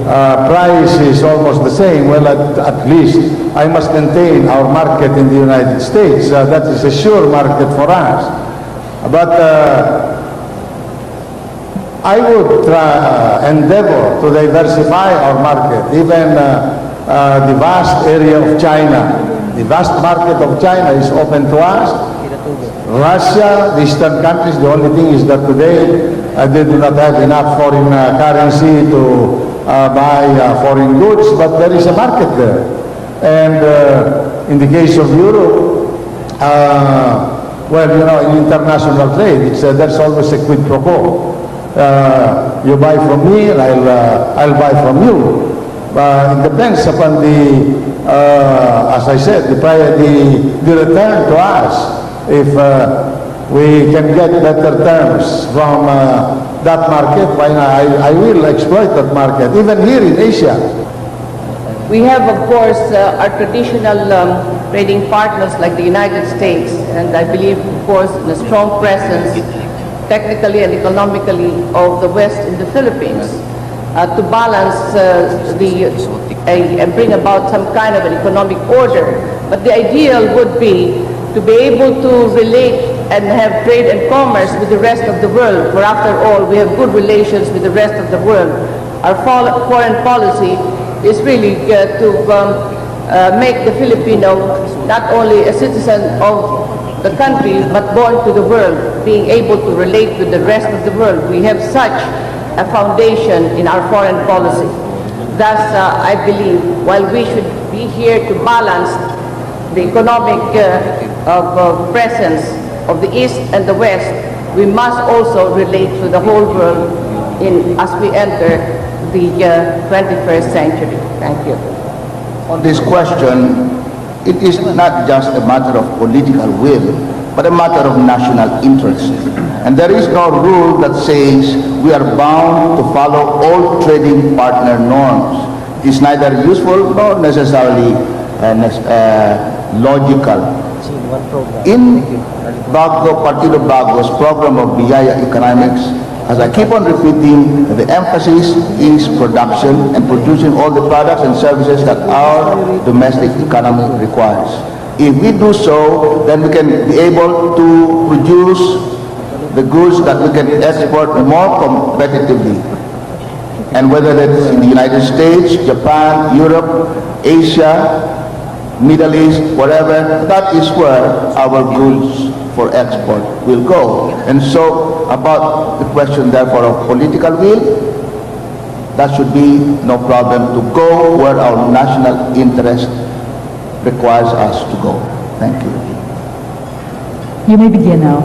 price is almost the same, well, at least I must maintain our market in the United States. That is a sure market for us. But I would endeavor to diversify our market, even the vast area of China. The vast market of China is open to us. Russia, the eastern countries, the only thing is that today they do not have enough foreign currency to buy foreign goods, but there is a market there. And in the case of Europe, well, you know, in international trade, there's always a quid pro quo. You buy from me, and I'll buy from you. It depends upon the, as I said, the return to us. If we can get better terms from that market, why not? I will exploit that market, even here in Asia. We have, of course, our traditional trading partners like the United States, and I believe, of course, in a strong presence, technically and economically, of the West in the Philippines, to balance and bring about some kind of an economic order. But the ideal would be to be able to relate and have trade and commerce with the rest of the world, for after all, we have good relations with the rest of the world. Our foreign policy is really to make the Filipino not only a citizen of the country, but born to the world, being able to relate with the rest of the world. We have such a foundation in our foreign policy. Thus, I believe, while we should be here to balance the economic presence of the East and the West, we must also relate to the whole world as we enter the 21st century. Thank you. On this question, it is not just a matter of political will, but a matter of national interest. And there is no rule that says we are bound to follow all trading partner norms. It is neither useful nor necessarily logical. In Partido Bago's program of Biyaya Economics, as I keep on repeating, the emphasis is production and producing all the products and services that our domestic economy requires. If we do so, then we can be able to produce the goods that we can export more competitively. And whether that's in the United States, Japan, Europe, Asia, Middle East, whatever, that is where our goods for export will go. And so, about the question therefore of political will, that should be no problem to go where our national interest requires us to go. Thank you. You may begin now.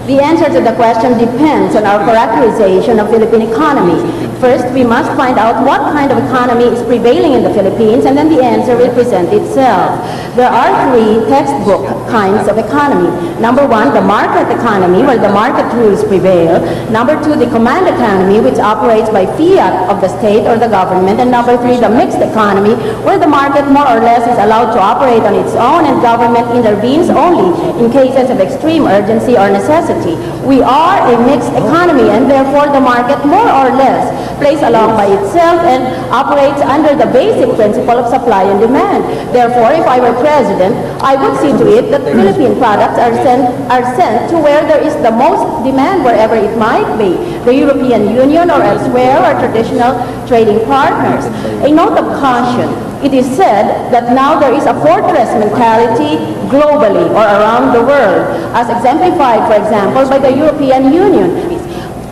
The answer to the question depends on our characterization of Philippine economy. First, we must find out what kind of economy is prevailing in the Philippines, and then the answer will present itself. There are three textbook kinds of economy. Number one, the market economy, where the market rules prevail. Number two, the command economy, which operates by fiat of the state or the government. And number three, the mixed economy, where the market more or less is allowed to operate on its own and government intervenes only in cases of extreme urgency or necessity. We are a mixed economy, and therefore the market more or less plays along by itself and operates under the basic principle of supply and demand. Therefore, if I were president, I would see to it that Philippine products are sent to where there is the most demand, wherever it might be, the European Union or elsewhere, or traditional trading partners. A note of caution. It is said that now there is a fortress mentality globally or around the world, as exemplified, for example, by the European Union.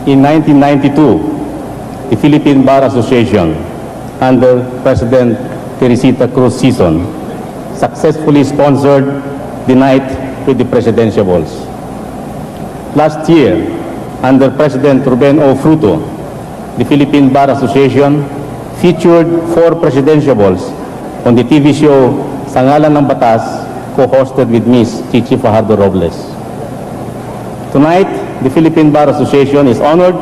In 1992, the Philippine Bar Association, under President Teresita Cruz Sison, successfully sponsored the night with the presidential balls. Last year, under President Ruben O. Fruto, the Philippine Bar Association featured 4 presidential balls on the TV show Sa Ngalan ng Batas, co-hosted with Ms. Chichi Fajardo Robles. Tonight, the Philippine Bar Association is honored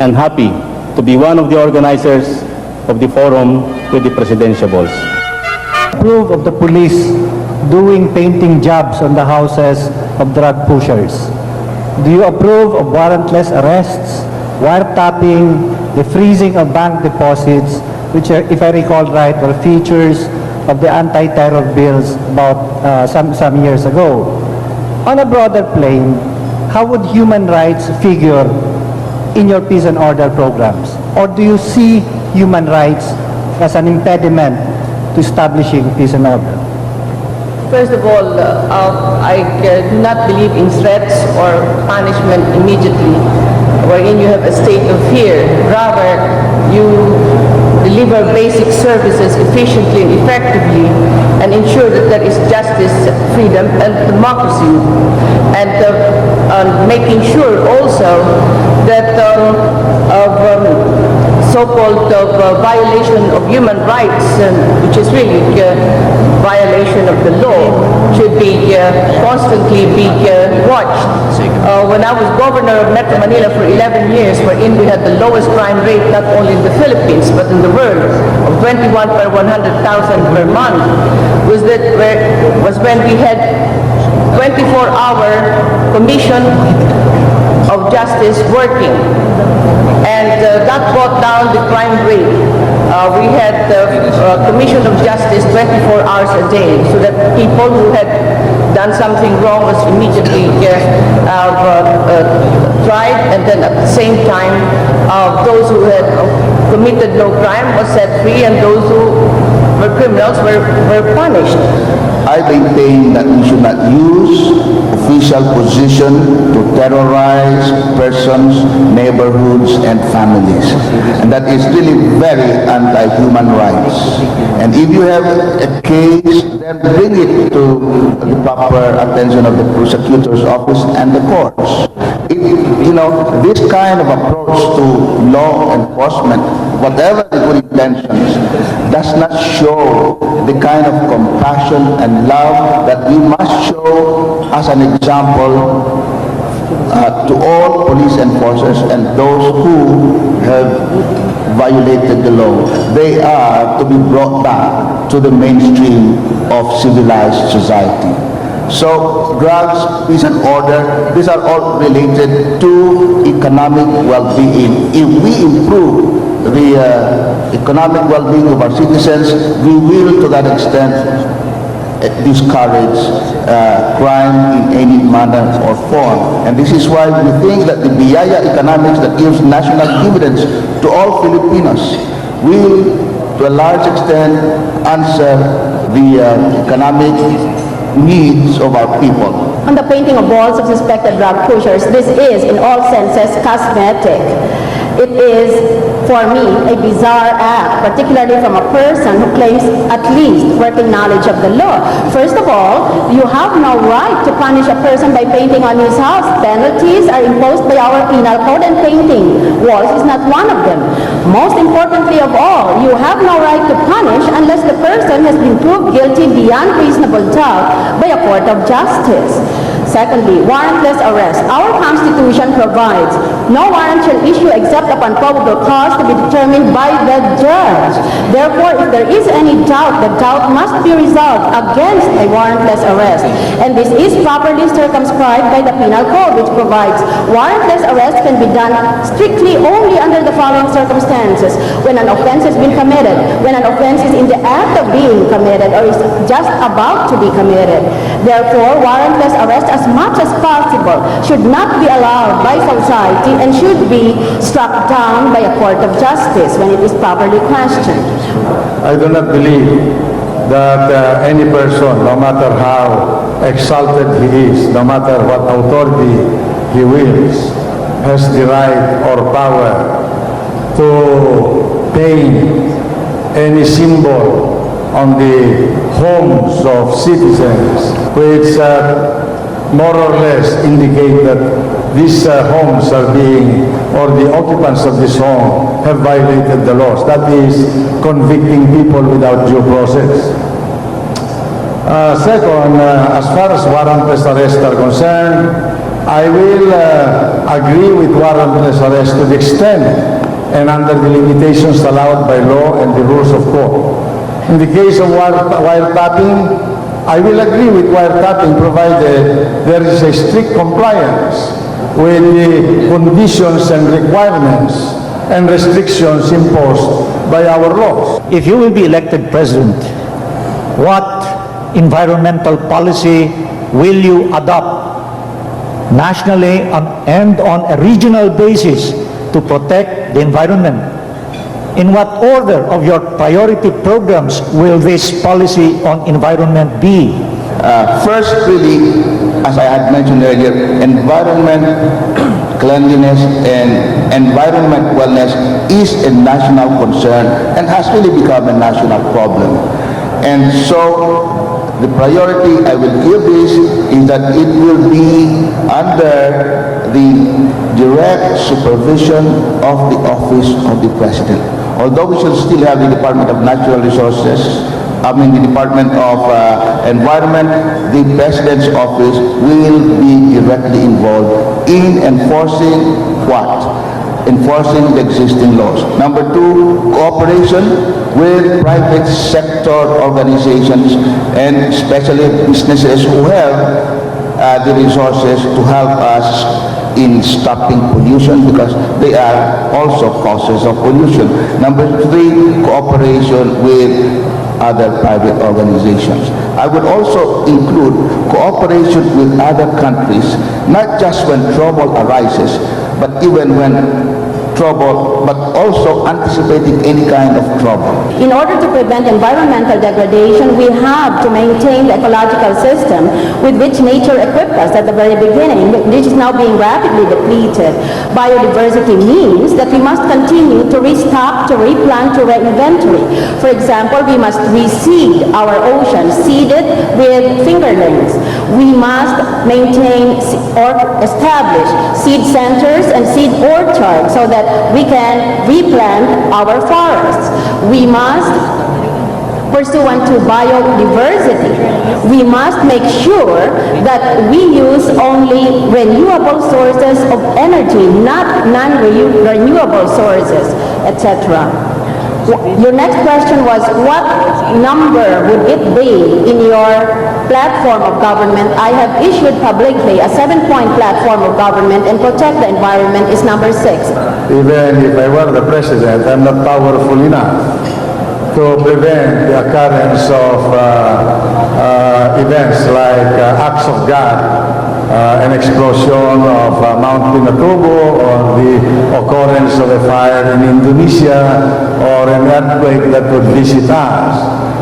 and happy to be one of the organizers of the forum with the presidential balls. Approve of the police doing painting jobs on the houses of drug pushers? Do you approve of warrantless arrests, wiretapping, the freezing of bank deposits, which, if I recall right, were features of the anti-terror bills about some years ago. On a broader plane, how would human rights figure in your peace and order programs? Or do you see human rights as an impediment to establishing peace and order? First of all, I do not believe in threats or punishment immediately, wherein you have a state of fear. Rather, you deliver basic services efficiently and effectively and ensure that there is justice, freedom, and democracy. And making sure also that so-called violation of human rights, which is really violation of the law, should be constantly be watched. When I was governor of Metro Manila for 11 years, wherein we had the lowest crime rate not only in the Philippines but in the world of 21 per 100,000 per month, was when we had 24-hour commission of justice working, and that brought down the crime rate. We had commission of justice 24 hours a day, so that people who had done something wrong was immediately tried, and then at the same time those who had committed no crime was set free, and those who were criminals were punished. I maintain that we should not use official position to terrorize persons, neighborhoods, and families. And that is really very anti-human rights. And if you have a case, then bring it to the proper attention of the prosecutor's office and the courts. This kind of approach to law enforcement, whatever the good intentions, does not show the kind of compassion and love that we must show as an example to all police enforcers and those who have violated the law. They are to be brought back to the mainstream of civilized society. So drugs, peace and order, these are all related to economic well-being. If we improve the economic well-being of our citizens, we will to that extent discourage crime in any manner or form. And this is why we think that the Biyaya economics that gives national dividends to all Filipinos will, to a large extent, answer the economic needs of our people. On the painting of walls of suspected drug pushers, this is, in all senses, cosmetic. It is, for me, a bizarre act, particularly from a person who claims at least working knowledge of the law. First of all, you have no right to punish a person by painting on his house. Penalties are imposed by our penal code, and painting walls is not one of them. Most importantly of all, you have no right to punish unless the person has been proved guilty beyond reasonable doubt by a court of justice. Secondly, warrantless arrest. Our Constitution provides no warrant shall issue except upon probable cause to be determined by the judge. Therefore, if there is any doubt, the doubt must be resolved against a warrantless arrest. And this is properly circumscribed by the Penal Code, which provides warrantless arrest can be done strictly only under the following circumstances: when an offense has been committed, when an offense is in the act of being committed, or is just about to be committed. Therefore, warrantless arrest, as much as possible, should not be allowed by society and should be struck down by a court of justice when it is properly questioned. I do not believe that any person, no matter how exalted he is, no matter what authority he wields, has the right or power to paint any symbol on the homes of citizens, which more or less indicate that these homes are being, or the occupants of this home have violated the laws. That is convicting people without due process. Second, as far as warrantless arrests are concerned, I will agree with warrantless arrest to the extent and under the limitations allowed by law and the rules of court. In the case of wiretapping, I will agree with wiretapping provided there is a strict compliance with the conditions and requirements and restrictions imposed by our laws. If you will be elected president, what environmental policy will you adopt nationally and on a regional basis to protect the environment? In what order of your priority programs will this policy on environment be? First, really, as I had mentioned earlier, environment, cleanliness, and environment wellness is a national concern and has really become a national problem. And so, the priority I will give this is that it will be under the direct supervision of the office of the President. Although we should still have the Department of Natural Resources, the Department of Environment, the President's office will be directly involved in enforcing what? Enforcing the existing laws. Number two, cooperation with private sector organizations and especially businesses who have the resources to help us in stopping pollution because they are also causes of pollution. Number three, cooperation with other private organizations. I would also include cooperation with other countries, not just when trouble arises, but even when trouble, but also anticipating any kind of trouble. In order to prevent environmental degradation, we have to maintain the ecological system with which nature equipped us at the very beginning, which is now being rapidly depleted. Biodiversity means that we must continue to restock, to replant, to re-inventory. For example, we must reseed our oceans, seeded with fingerlings. We must maintain or establish seed centers and seed orchards so that we can replant our forests. We must, pursuant to biodiversity, we must make sure that we use only renewable sources of energy, not non-renewable sources, etc. Your next question was, what number would it be in your platform of government? I have issued publicly a 7-point platform of government, and protect the environment is number 6. Even if I were the president, I'm not powerful enough to prevent the occurrence of events like acts of God, an explosion of Mount Pinatubo, or the occurrence of a fire in Indonesia, or an earthquake that would visit us,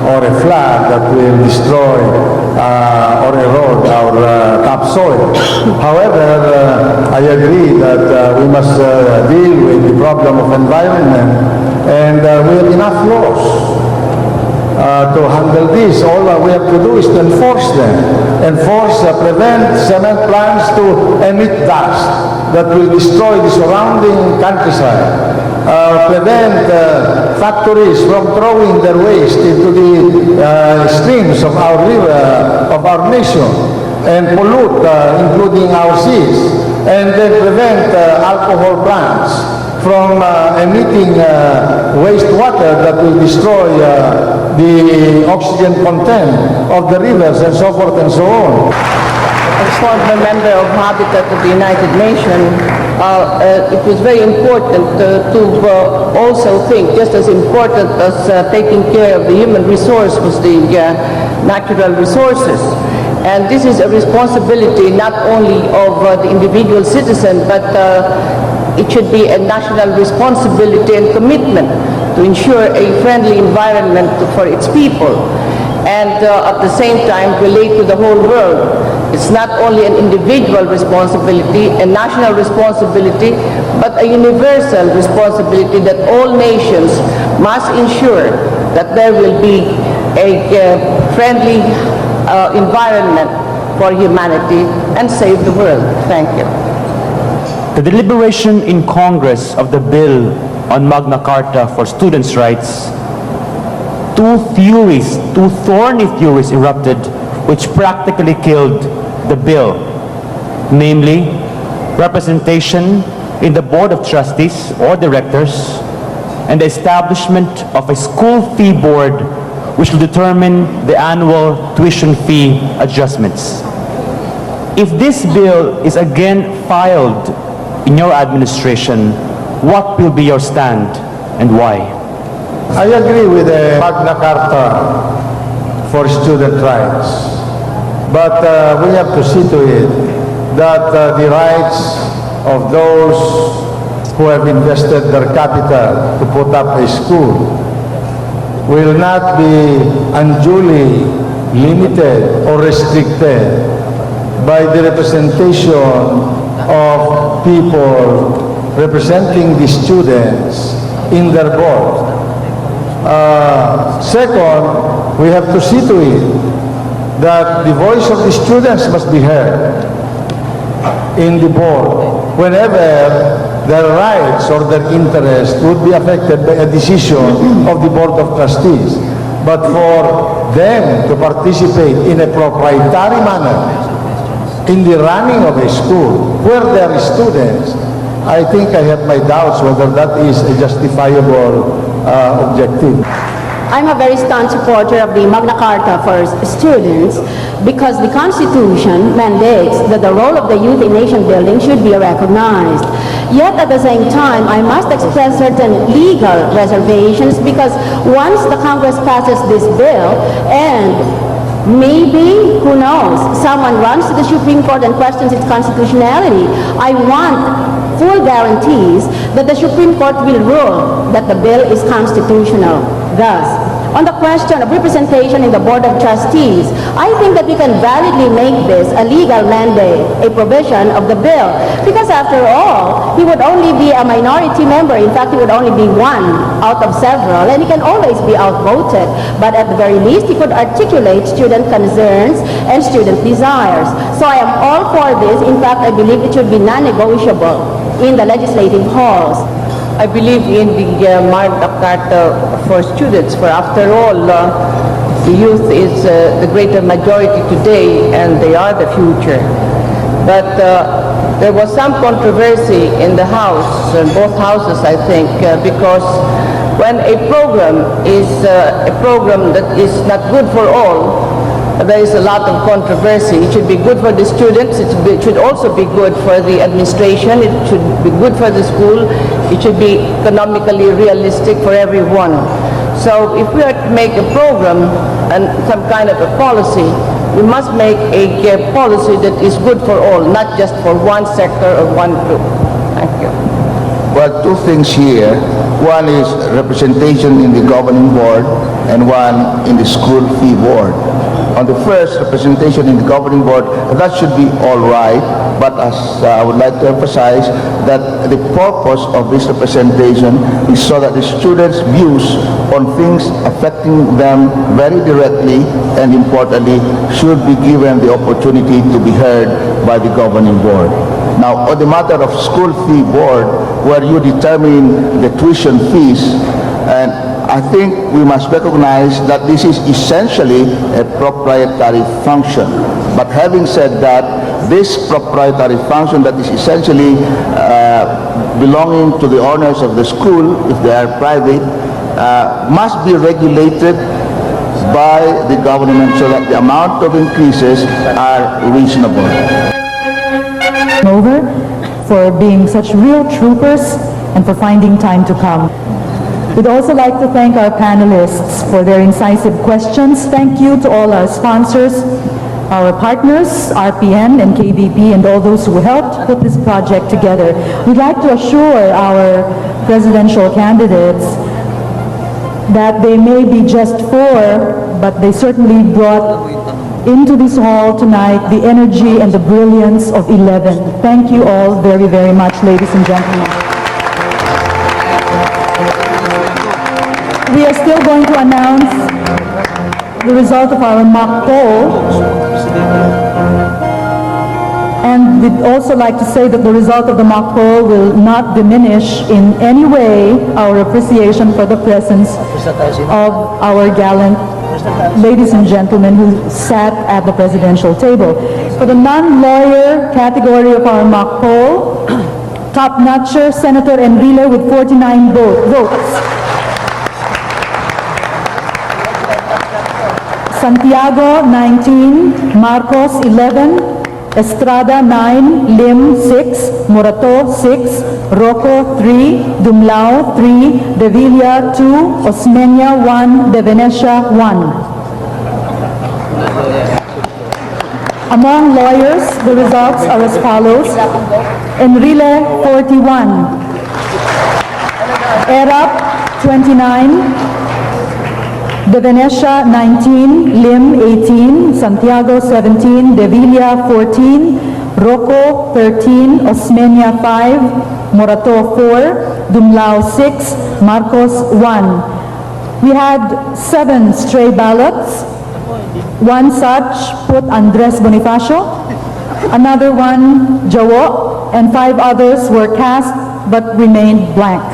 or a flood that will destroy or erode our topsoil. However, I agree that we must deal with the problem of environment, and we have enough laws to handle this. All we have to do is to enforce them. Prevent cement plants to emit dust that will destroy the surrounding countryside. Prevent factories from throwing their waste into the streams of our river, of our nation, and pollute, including our seas. And then prevent alcohol plants from emitting wastewater that will destroy the oxygen content of the rivers, and so forth and so on. As former member of Habitat of the United Nations, it was very important to also think, just as important as taking care of the human resource was the natural resources. And this is a responsibility not only of the individual citizen, but it should be a national responsibility and commitment to ensure a friendly environment for its people, and at the same time relate to the whole world. It's not only an individual responsibility, a national responsibility, but a universal responsibility that all nations must ensure that there will be a friendly environment for humanity and save the world. Thank you. The deliberation in Congress of the bill on Magna Carta for students' rights, two thorny furies erupted which practically killed the bill, namely representation in the Board of Trustees or Directors, and the establishment of a school fee board which will determine the annual tuition fee adjustments. If this bill is again filed in your administration, what will be your stand and why? I agree with the Magna Carta for student rights. But we have to see to it that the rights of those who have invested their capital to put up a school will not be unduly limited or restricted by the representation of people representing the students in their board. Second, we have to see to it that the voice of the students must be heard in the board whenever their rights or their interests would be affected by a decision of the Board of Trustees. But for them to participate in a proprietary manner in the running of a school where there are students, I think I have my doubts whether that is a justifiable objective. I'm a very staunch supporter of the Magna Carta for students because the Constitution mandates that the role of the youth in nation building should be recognized. Yet at the same time, I must express certain legal reservations because once the Congress passes this bill and maybe, who knows, someone runs to the Supreme Court and questions its constitutionality, I want full guarantees that the Supreme Court will rule that the bill is constitutional. Thus, on the question of representation in the Board of Trustees, I think that we can validly make this a legal mandate, a provision of the bill, because after all, he would only be a minority member. In fact, he would only be one out of several, and he can always be outvoted. But at the very least, he could articulate student concerns and student desires. So I am all for this. In fact, I believe it should be non-negotiable in the legislative halls. I believe in the Magna Carta for students, for after all, the youth is the greater majority today and they are the future. But there was some controversy in the House, in both houses I think, because when a program is a program that is not good for all, there is a lot of controversy. It should be good for the students, it should also be good for the administration, it should be good for the school, it should be economically realistic for everyone. So if we are to make a program and some kind of a policy, we must make a policy that is good for all, not just for one sector or one group. Thank you. Well, two things here. One is representation in the governing board and one in the school fee board. On the first, representation in the governing board, that should be all right, but as I would like to emphasize that the purpose of this representation is so that the students' views on things affecting them very directly and importantly should be given the opportunity to be heard by the governing board. Now, on the matter of school fee board, where you determine the tuition fees, and I think we must recognize that this is essentially a proprietary function. But having said that, this proprietary function that is essentially belonging to the owners of the school, if they are private, must be regulated by the government so that the amount of increases are reasonable. Over for being such real troopers and for finding time to come. We'd also like to thank our panelists for their incisive questions. Thank you to all our sponsors, our partners, RPN and KBP, and all those who helped put this project together. We'd like to assure our presidential candidates that they may be just 4, but they certainly brought into this hall tonight the energy and the brilliance of 11. Thank you all very, very much, ladies and gentlemen. We are still going to announce the result of our mock poll. And we'd also like to say that the result of the mock poll will not diminish in any way our appreciation for the presence of our gallant ladies and gentlemen who sat at the presidential table. For the non-lawyer category of our mock poll, top-notcher Senator Enrile with 49 votes. Santiago, 19, Marcos, 11, Estrada 9, Lim 6, Morato 6, Rocco 3, Dumlao 3, De Villa 2, Osmeña 1, De Venecia 1. Among lawyers, the results are as follows. Enrile 41, Erap 29, De Venecia 19, Lim 18, Santiago 17, De Villa 14, Rocco 13, Osmeña 5, Morato 4, Dumlao 6, Marcos 1. We had 7 stray ballots. One such put Andres Bonifacio, another one Jawo, and 5 others were cast but remained blank.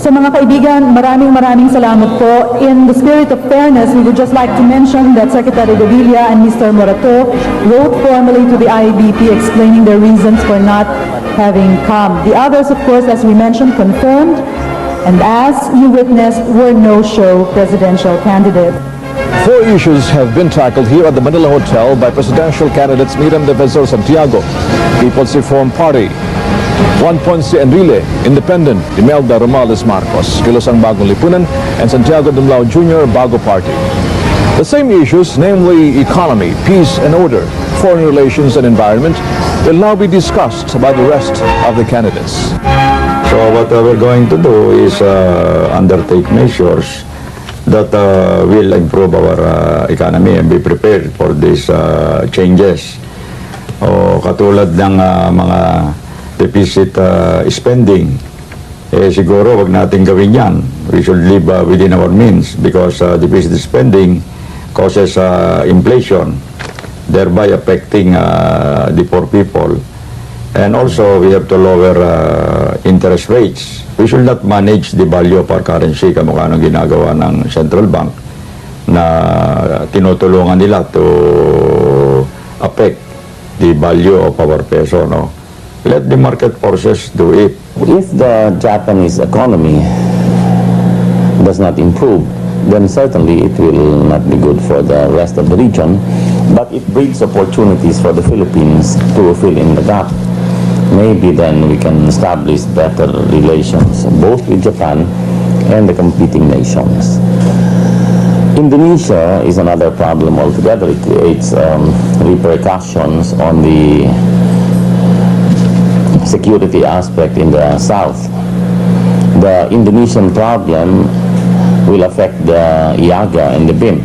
So mga kaibigan, maraming salamat po. In the spirit of fairness, we would just like to mention that Secretary De Villa and Mr. Morato wrote formally to the IBP explaining their reasons for not having come. The others, of course, as we mentioned, confirmed, and as you witnessed, were no-show presidential candidates. 4 issues have been tackled here at the Manila Hotel by presidential candidates Miriam Defensor Santiago, People's Reform Party, Juan Ponce Enrile, Independent, Imelda Romales Marcos, Kilosang Bagong Lipunan, and Santiago Dumlao Jr., Bago Party. The same issues, namely economy, peace and order, foreign relations and environment, will now be discussed by the rest of the candidates. So what we're going to do is undertake measures that will improve our economy and be prepared for these changes. O katulad ng mga deficit spending, siguro wag natin gawin yan. We should live within our means because deficit spending causes inflation, thereby affecting the poor people. And also, we have to lower interest rates. We should not manage the value of our currency kamukha ng ginagawa ng central bank na tinutulungan nila to affect the value of our peso. No? Let the market forces do it. If the Japanese economy does not improve, then certainly it will not be good for the rest of the region, but it breeds opportunities for the Philippines to fill in the gap. Maybe then we can establish better relations both with Japan and the competing nations. Indonesia is another problem altogether. It creates repercussions on the security aspect in the south. The Indonesian problem will affect the Iaga and the BIM.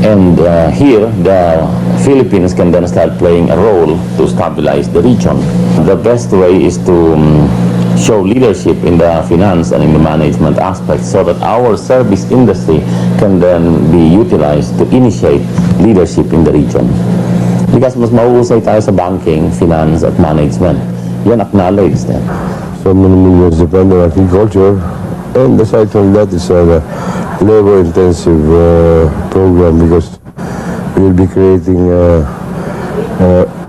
And here, the Philippines can then start playing a role to stabilize the region. The best way is to show leadership in the finance and in the management aspect so that our service industry can then be utilized to initiate leadership in the region. Because mas mauusay tayo sa banking, finance at management. Yan acknowledged then. So many millions depend on agriculture, and aside from that, it's a labor-intensive program because we will be creating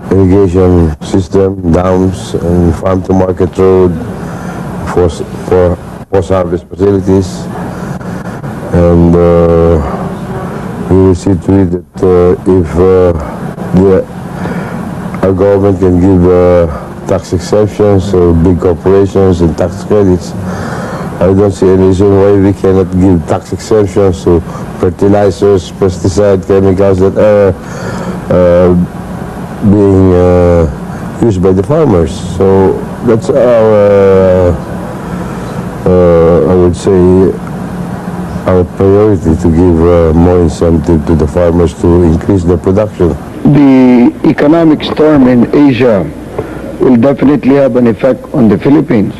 irrigation system, dams, and farm-to-market road for post-harvest facilities, and we will see to it that if our government can give tax exemptions to big corporations and tax credits, I don't see any reason why we cannot give tax exemptions to fertilizers, pesticide, chemicals that are being used by the farmers. So that's our, I would say, our priority to give more incentive to the farmers to increase their production. The economic storm in Asia will definitely have an effect on the Philippines.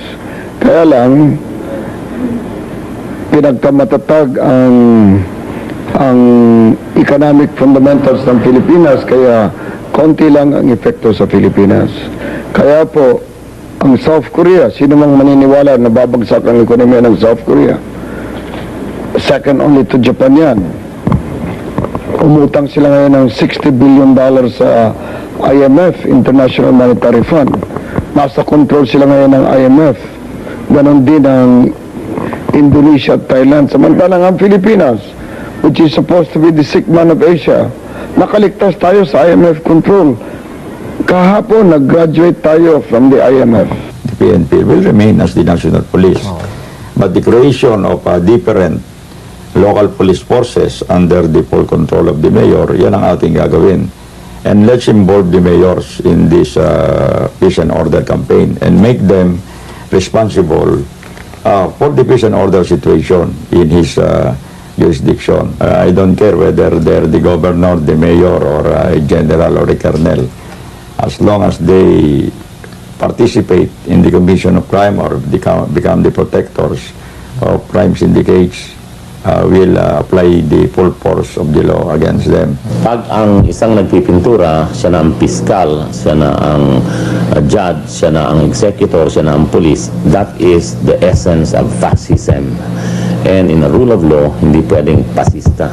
Kaya lang, pinagkamatatag ang economic fundamentals ng Pilipinas, kaya konti lang ang epekto sa Pilipinas. Kaya po, ang South Korea, sino mang maniniwala na babagsak ang ekonomiya ng South Korea? Second only to Japan yan. Umutang sila ngayon ng $60 billion sa IMF, International Monetary Fund. Nasa control sila ngayon ng IMF. Ganon din ang Indonesia at Thailand. Samantalang ang Pilipinas, which is supposed to be the sick man of Asia, nakaligtas tayo sa IMF control. Kahapon, nag-graduate tayo from the IMF. The PNP will remain as the national police. But the creation of different local police forces under the full control of the mayor, yan ang ating gagawin. And let's involve the mayors in this peace and order campaign and make them responsible for the peace and order situation in his jurisdiction. I don't care whether they're the governor, the mayor, or a general or a colonel. As long as they participate in the commission of crime or become the protectors of crime syndicates, will apply the full force of the law against them. Pag ang isang nagpipintura, siya na ang piskal, siya na ang judge, siya na ang executor, siya na ang police, that is the essence of fascism. And in a rule of law, hindi pwedeng pasista.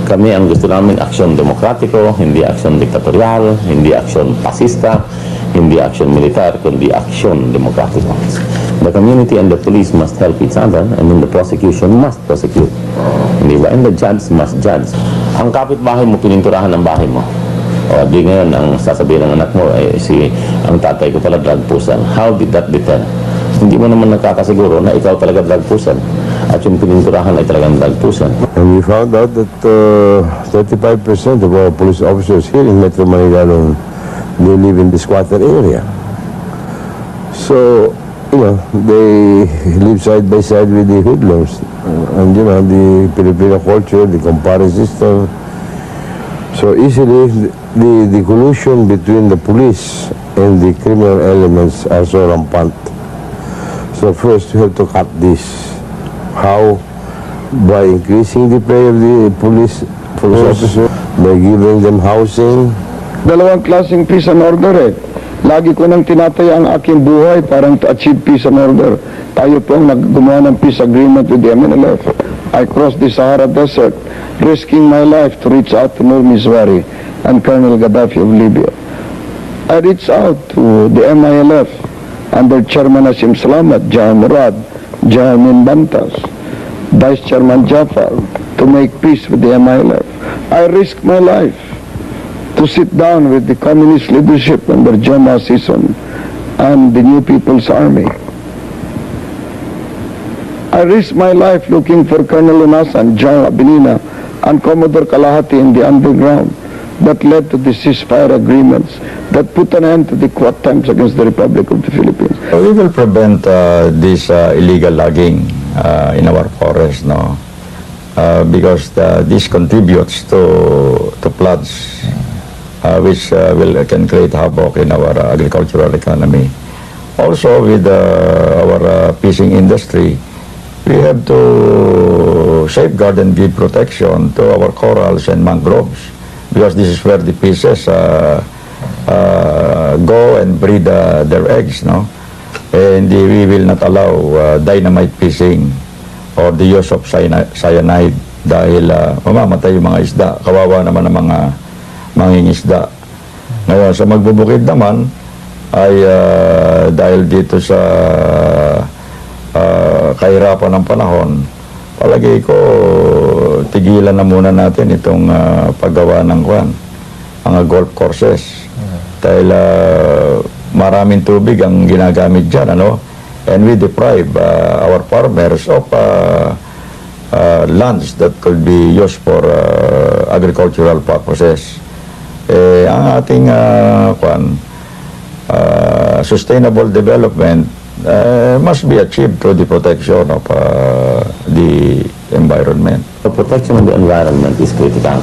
Kami ang gusto namin aksyon demokratiko, hindi aksyon diktatorial, hindi aksyon pasista, hindi aksyon militar, kundi aksyon demokratiko. The community and the police must help each other, and then the prosecution must prosecute. Hindi ba? And the judge must judge. Ang kapitbahay mo, pininturahan ng bahay mo. O di ngayon, ang sasabihin ng anak mo, ang tatay ko pala drug pusan. How did that deter? Hindi mo naman nakakasiguro na ikaw talaga drug pusan. At yung pininturahan ay talagang drug pusan. And we found out that 35% of our police officers here in Metro Manila, they live in the squatter area. So, they live side by side with the hoodlums. And, the Filipino culture, the comparison system. So, easily, the collusion between the police and the criminal elements are so rampant. So, first, we have to cut this. How? By increasing the pay of the police officer, by giving them housing. Dalawang klaseng peace and order Lagi ko nang tinataya ang aking buhay parang to achieve peace and order. Tayo pong naggumawa ng peace agreement with the MNLF. I crossed the Sahara Desert, risking my life to reach out to Nur Mizwari and Colonel Gaddafi of Libya. I reached out to the MILF under Chairman Hashim Salamat, Jai Murad, Jamin Bantas, Vice Chairman Jafar, to make peace with the MILF. I risked my life to sit down with the communist leadership under Joma Sison and the New People's Army. I risked my life looking for Colonel Unasan, John Abinina, and Commodore Kalahati in the underground that led to the ceasefire agreements that put an end to the quad times against the Republic of the Philippines. We will prevent this illegal logging in our forest, because this contributes to floods, which can create havoc in our agricultural economy. Also, with our fishing industry, we have to safeguard and give protection to our corals and mangroves, because this is where the fishes go and breed their eggs, and we will not allow dynamite fishing or the use of cyanide dahil mamamatay yung mga isda. Kawawa naman ang mga mangingisda. Ngayon, sa magbubukid naman ay dahil dito sa kahirapan ng panahon, palagay ko tigilan na muna natin itong paggawa ng mga golf courses. Dahil maraming tubig ang ginagamit dyan, and we deprive our farmers of lands that could be used for agricultural purposes. Ang ating sustainable development must be achieved through the protection of the environment. The protection of the environment is critical.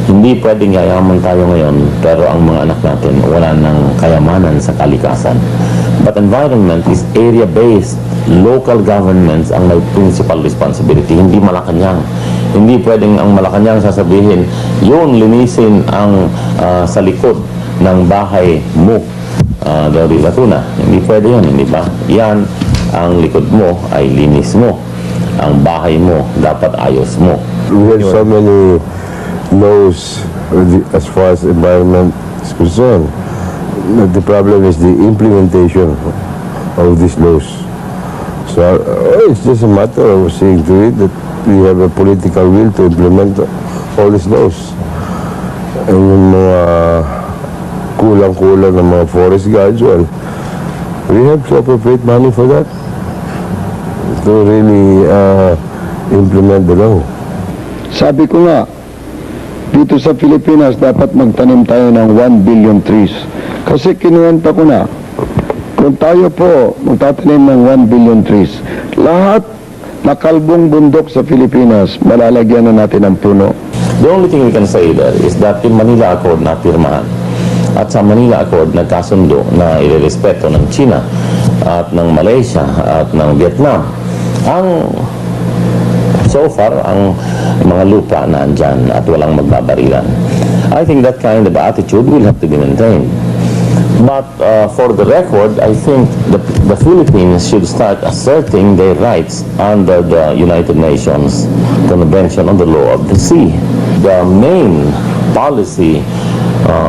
Hindi pwedeng yayaman tayo ngayon, pero ang mga anak natin wala ng kayamanan sa kalikasan. But environment is area-based. Local governments ang may principal responsibility, hindi Malacanang. Hindi pwedeng ang Malacanang sasabihin, yun, linisin ang sa likod ng bahay mo, Lori Latuna. Hindi pwede yun, hindi ba? Yan, ang likod mo ay linis mo. Ang bahay mo, dapat ayos mo. We have so many laws as far as environment is concerned. The problem is the implementation of these laws. So it's just a matter of seeing to it that we have a political will to implement all these laws. yung mga kulang-kulang ng mga forest guards, well, we have to appropriate money for that to really implement the law. Sabi ko nga, dito sa Pilipinas, dapat magtanim tayo ng 1 billion trees. Kasi kinuwenta ko na, kung tayo po magtatanim ng 1 billion trees, lahat na kalbong bundok sa Pilipinas, malalagyan na natin ng puno. The only thing we can say there is that yung Manila Accord na pirmahan at sa Manila Accord nagkasundo na irerespeto ng China at ng Malaysia at ng Vietnam. So far, ang mga lupa na andyan at walang magbabarilan. I think that kind of attitude will have to be maintained. But for the record, I think the Philippines should start asserting their rights under the United Nations Convention on the Law of the Sea. The main policy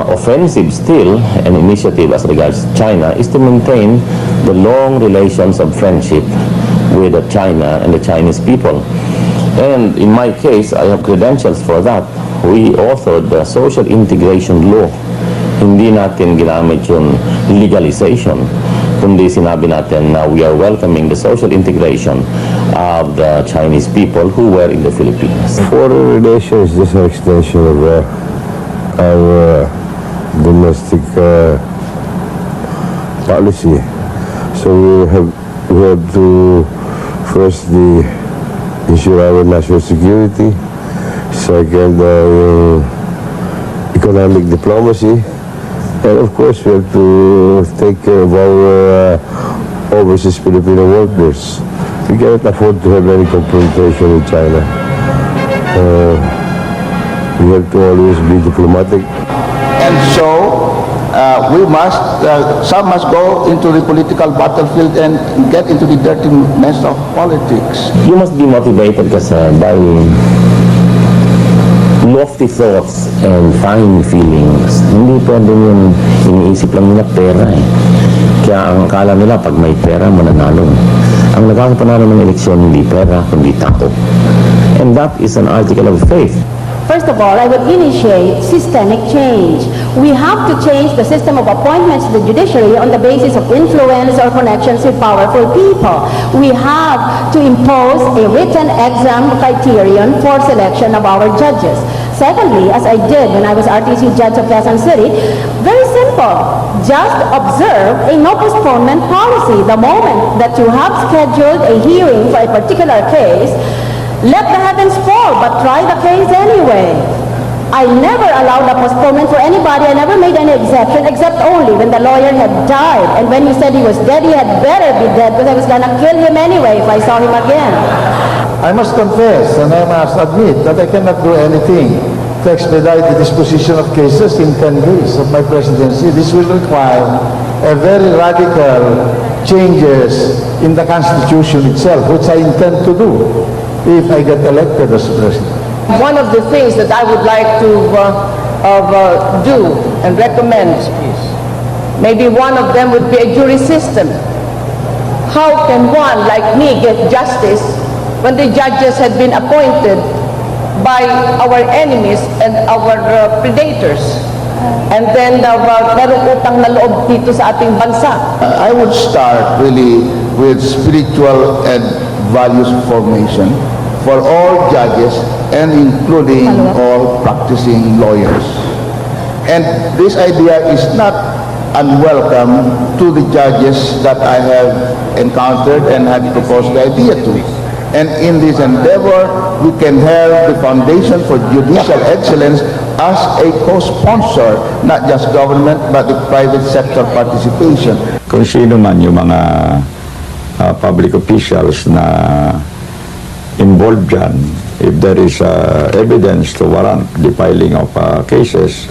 offensive still, an initiative as regards China, is to maintain the long relations of friendship with China and the Chinese people. And in my case, I have credentials for that. We authored the social integration law. Hindi natin ginamit yung legalization, kundi sinabi natin na we are welcoming the social integration of the Chinese people who were in the Philippines. Foreign relations is just an extension of our domestic policy. So we have to firstly ensure our national security. Second, economic diplomacy. And of course, we have to take care of our overseas Filipino workers. We cannot afford to have any confrontation with China. We have to always be diplomatic. And so, we must, some must go into the political battlefield and get into the dirty mess of politics. You must be motivated kasi by lofty thoughts and fine feelings. Hindi pwede yung iniisip lang nila pera eh. Kaya ang akala nila pag may pera, mananalo. Ang nagkakapanalo ng eleksyon, hindi pera, kundi tao. And that is an article of faith. First of all, I would initiate systemic change. We have to change the system of appointments to the judiciary on the basis of influence or connections with powerful people. We have to impose a written exam criterion for selection of our judges. Secondly, as I did when I was RTC judge of Quezon City, very simple. Just observe a no postponement policy. The moment that you have scheduled a hearing for a particular case, let the heavens fall, but try the case anyway. I never allowed a postponement for anybody. I never made any exception, except only when the lawyer had died. And when he said he was dead, he had better be dead, because I was going to kill him anyway if I saw him again. I must confess and I must admit that I cannot do anything to expedite the disposition of cases in 10 days of my presidency. This will require a very radical changes in the Constitution itself, which I intend to do if I get elected as president. One of the things that I would like to do and recommend, maybe one of them would be a jury system. How can one like me get justice when the judges had been appointed by our enemies and our predators? And then merong utang na loob dito sa ating bansa. I would start really with spiritual and values formation for all judges and including all practicing lawyers. And this idea is not unwelcome to the judges that I have encountered and have proposed the idea to. And in this endeavor, we can have the Foundation for Judicial Excellence as a co-sponsor, not just government, but the private sector participation. Kung sino man yung mga public officials na involved dyan, if there is evidence to warrant the filing of cases.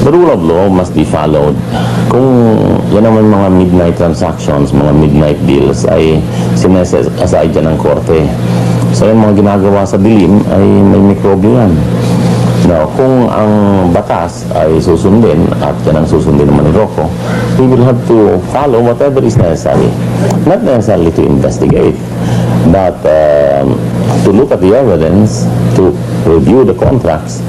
The rule of law must be followed. Kung yan naman mga midnight transactions, mga midnight deals ay sineset aside dyan ng korte. So yung mga ginagawa sa dilim ay may mikrobyo yan. Now, kung ang batas ay susundin at yan ang susundin naman ni Rocco, we will have to follow whatever is necessary. Not necessarily to investigate, but to look at the evidence, to review the contracts,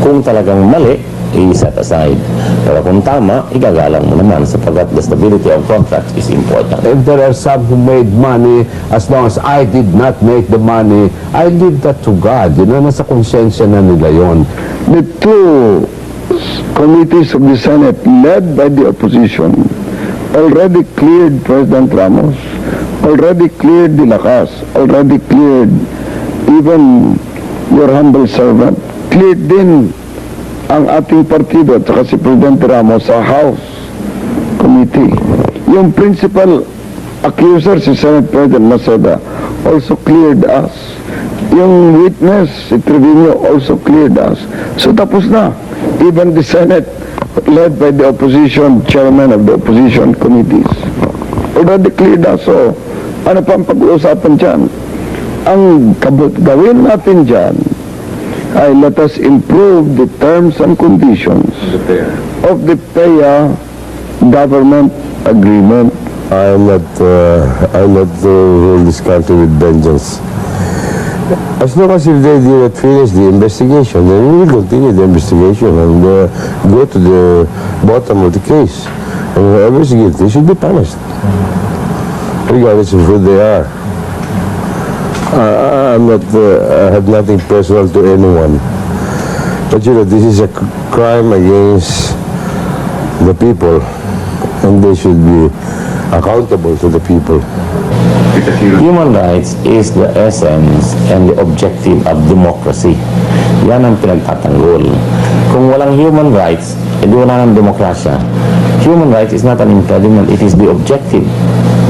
Kung talagang mali, i-set aside. Pero kung tama, igagalang mo naman sapagkat the stability of contracts is important. If there are some who made money, as long as I did not make the money, I leave that to God. Nasa konsensya na nila yun. The two committees of the Senate led by the opposition already cleared President Ramos, already cleared De La Cas, already cleared even your humble servant, cleared din ang ating partido at saka si Presidente Ramos sa House Committee. Yung principal accuser, si Senate President Maceda, also cleared us. Yung witness, si Trevino, also cleared us. So tapos na. Even the Senate, led by the opposition, chairman of the opposition committees, already cleared us. So, ano pa ang pag-uusapan dyan? Ang gawin natin dyan ay let us improve the terms and conditions of the PEA government agreement. I'm not rule this country with vengeance. As long as if they do not finish the investigation, then we will continue the investigation and go to the bottom of the case. And whoever is guilty should be punished, regardless of who they are. I have nothing personal to anyone. But this is a crime against the people, and they should be accountable to the people. Human rights is the essence and the objective of democracy. Yan ang pinagtatanggol. Kung walang human rights, edi wala ng demokrasya. Human rights is not an impediment, it is the objective.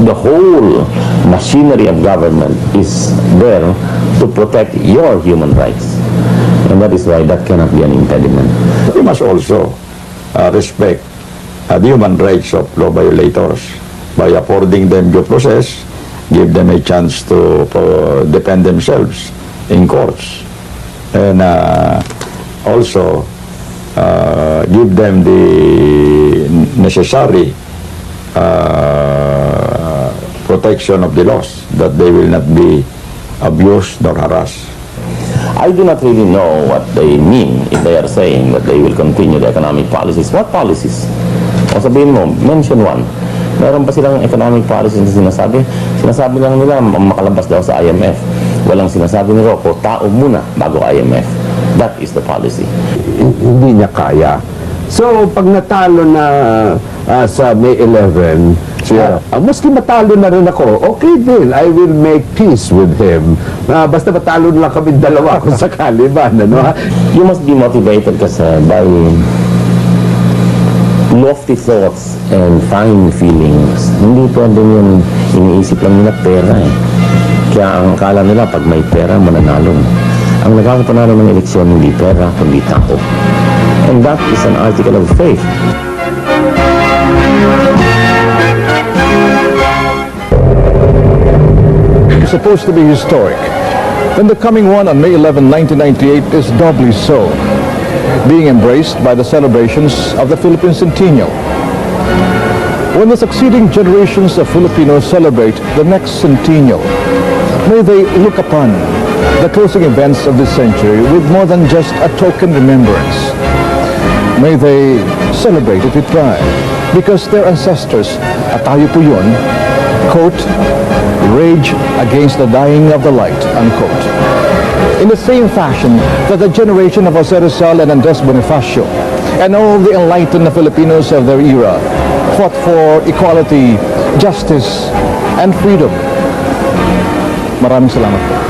The whole machinery of government is there to protect your human rights. And that is why that cannot be an impediment. We must also respect the human rights of law violators by affording them due process, give them a chance to defend themselves in courts, and also give them the necessary protection of the laws, that they will not be abused nor harassed. I do not really know what they mean if they are saying that they will continue the economic policies. What policies? O sabihin mo, mention one. Meron pa silang economic policies na sinasabi? Sinasabi lang nila makalabas daw sa IMF. Walang sinasabi nila, tao muna bago IMF. That is the policy. Hindi niya kaya. So, pag natalo na sa May 11, maski matalo na rin ako, okay din, I will make peace with him. Basta matalo na lang kami dalawa kung sakali ba. You must be motivated kasi by lofty thoughts and fine feelings. Hindi pwede yung iniisip lang nila pera eh. Kaya ang akala nila pag may pera, mananalo. Ang nagkakapanalo ng eleksyon hindi pera, kundi tao. And that is an article of faith. It's supposed to be historic. Then the coming one on May 11, 1998 is doubly so, being embraced by the celebrations of the Philippine Centennial. When the succeeding generations of Filipinos celebrate the next centennial, may they look upon the closing events of this century with more than just a token remembrance. May they celebrate it with pride, because their ancestors, at tayo po yun, quote, rage against the dying of the light, unquote. In the same fashion that the generation of Jose Rizal and Andres Bonifacio and all the enlightened Filipinos of their era fought for equality, justice, and freedom. Maraming salamat po.